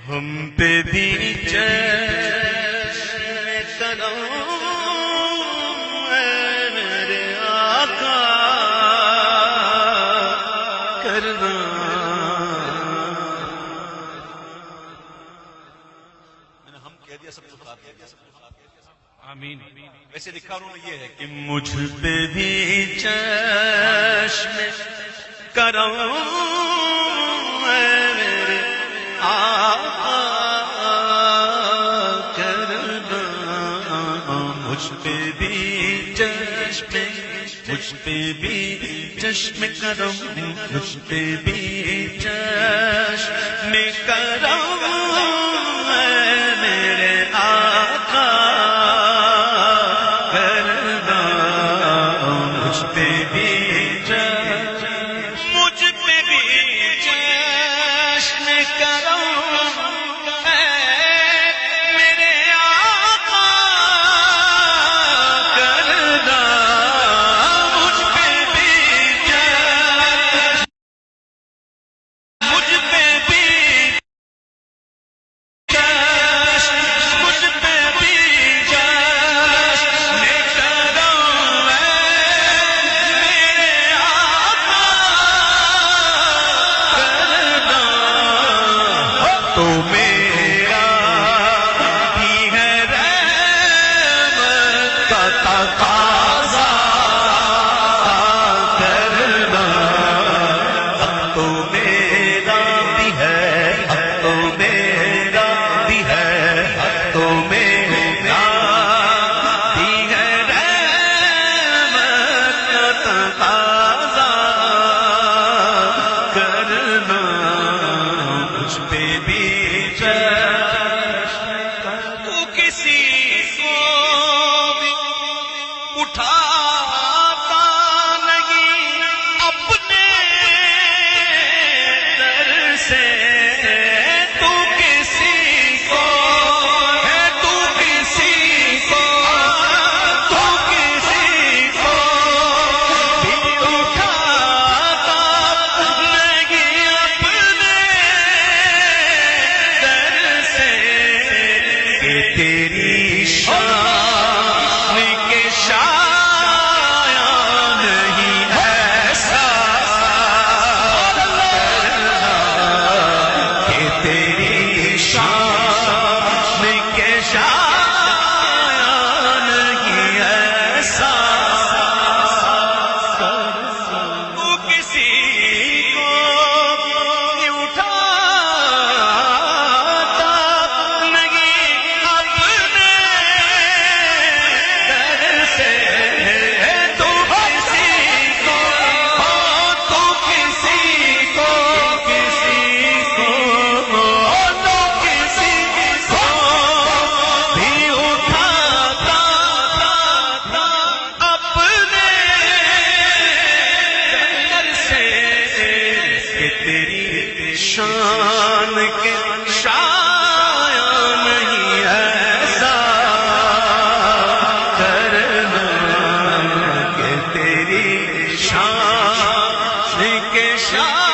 ہم پہ بھی چشم کرم میرے آقا کرنا. میں نے ہم کہہ دیا، سب کو ساتھ کہہ دیا، سب کو ساتھ کہہ دیا. آمین. ویسے لکھا انہوں نے یہ ہے کہ مجھ پہ بھی چشم کرم میرے آقا کرنا. مجھ پہ بھی چشم، مجھ پہ بھی چشم کرم، مجھ پہ بھی چشم کرم میرے آقا کرنا. مجھ پہ بھی مجھ پہ بھی چشم کرم میرے آقا کرنا. مجھ پہ بھی مجھ پہ بھی مجھ پہ بھی چشم کرم میرے آقا کرنا. تو میرا بھی ہے رحمت کا تقاضا کرنا. تو میرا بھی ہے، تو میرا بھی ہے، تو میرا بھی ہے رحمت کا تقاضا کرنا. مجھ پہ بھی تو کسی کو بھی اٹھاتا نہیں اپنے در سے. تو کسی کو ہے، تو کسی کو، تو کسی کو بھی اٹھاتا نہیں اپنے در سے. کہ تیری شان کے شایان نہیں ایسا کرنا. کہ تیری شان کے شایان نہیں ایسا کرنا. تو کسی کو اٹھاتا نہیں اپنے در سے. تو کسی کو، تو کسی کو، کسی کو، تو کسی کو بھی اٹھاتا اپنے در سے. کہ تیری شان کے شایان نہیں ایسا کرنا. کہ تیری شان کے شایان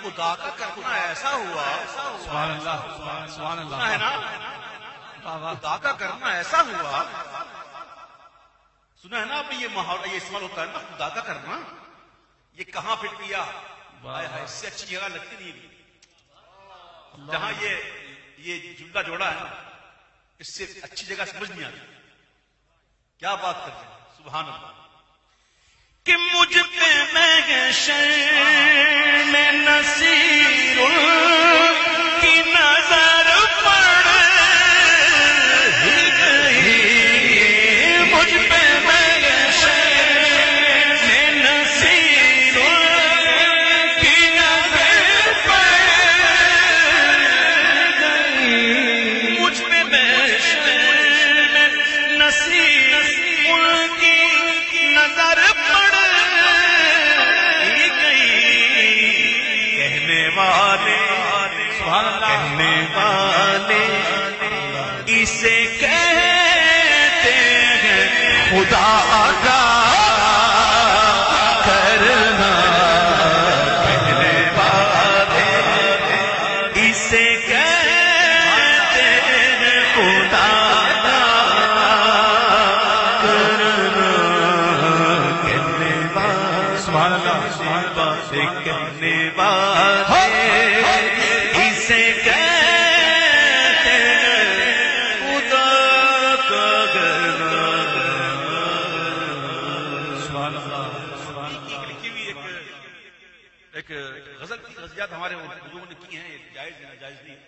خدا کا کرنا ایسا ہوا. سبحان اللہ، سبحان اللہ. ہے نا، خدا کا کرنا ایسا ہوا. سنا ہے نا آپ نے یہ محاورہ، یہ استعمال ہوتا ہے نا، خدا کا کرنا. یہ کہاں فٹ کیا؟ اس سے اچھی جگہ لگتی نہیں. جہاں یہ جملہ جوڑا ہے نا، اس سے اچھی جگہ سمجھ نہیں آتی. کیا بات کر رہے ہیں، سبحان اللہ. کہ مجھ پہ محشر میں نصیر کی نظر پڑ ہی گئی. مجھ پہ محشر میں نصیر کی نظر پڑ گئی. مجھ پہ محشر میں نصیر کی نظر پڑ ہی گئی. کہنے والے کہنے والے اسے کہتے ہیں خدا کا کرنا. باتیں کہنے والے اسے کہتے خدا کا ایک غزل کی غزلیات ہمارے بزرگوں نے کی ہیں، یہ جائز ہے ناجائز نہیں ہے،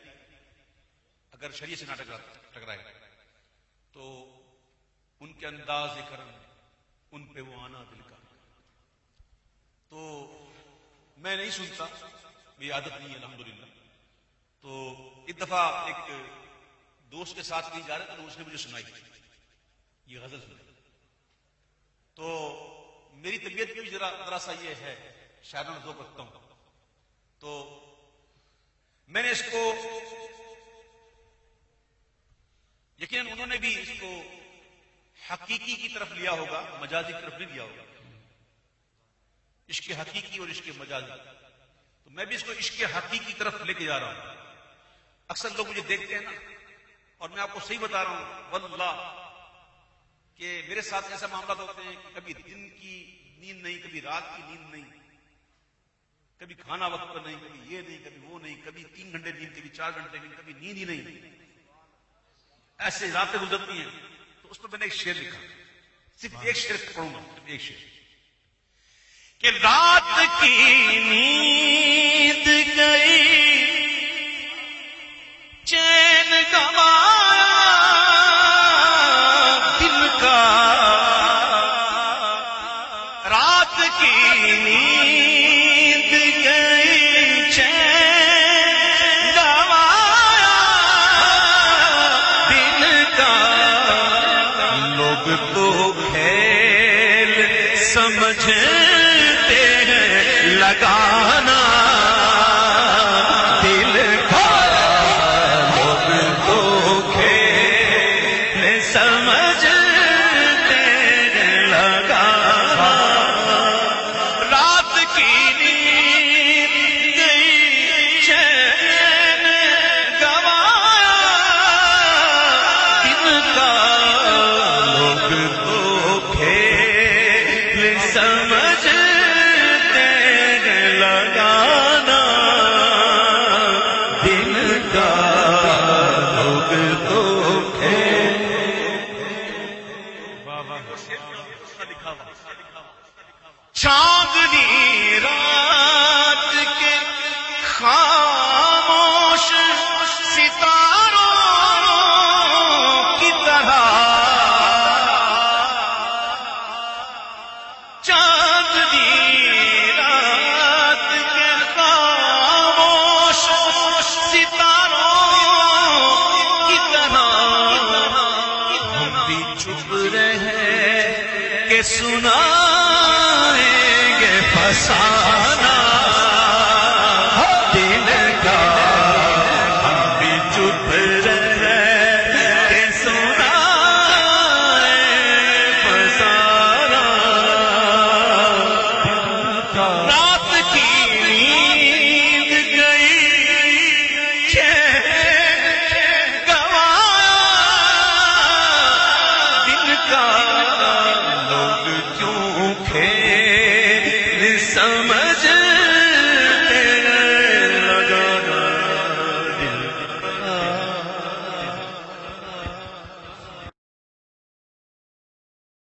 اگر شریعت سے نہ ٹکرائے تو ان کے انداز کرم ان پہ وہ آنا دل کا، تو میں نہیں سنتا، میری عادت نہیں ہے الحمدللہ۔ تو ایک دفعہ ایک دوست کے ساتھ کہیں جا رہے تھے تو اس نے مجھے سنائی یہ غزل سنائی، تو میری طبیعت بھی ذرا سا یہ ہے شاعرانہ ذوق رکھتا ہوں، تو میں نے اس کو یقیناً انہوں نے بھی اس کو حقیقی کی طرف لیا ہوگا، مجازی کی طرف نہیں لیا ہوگا، عشق حقیقی اور عشق مجازی، تو میں بھی اس کو عشق حقیقی کی طرف لے کے جا رہا ہوں۔ اکثر لوگ مجھے دیکھتے ہیں نا، اور میں آپ کو صحیح بتا رہا ہوں واللہ کہ میرے ساتھ ایسا معاملات ہوتے ہیں کہ کبھی دن کی نیند نہیں، کبھی رات کی نیند نہیں، کبھی کھانا وقت پر نہیں، کبھی یہ نہیں، کبھی وہ نہیں، کبھی 3 گھنٹے نیند، کبھی 4 گھنٹے نیند، کبھی نیند ہی نہیں، ایسے راتیں گزرتی ہیں۔ تو اس پر میں نے ایک شعر لکھا، صرف ایک شعر پڑھوں گا، ایک شعر کہ رات کی نیند گئی چین گوایا دل کا، رات کی نیند گئی چین گوایا دل کا، لوگ تو کھیل سمجھتے ہیں لگانا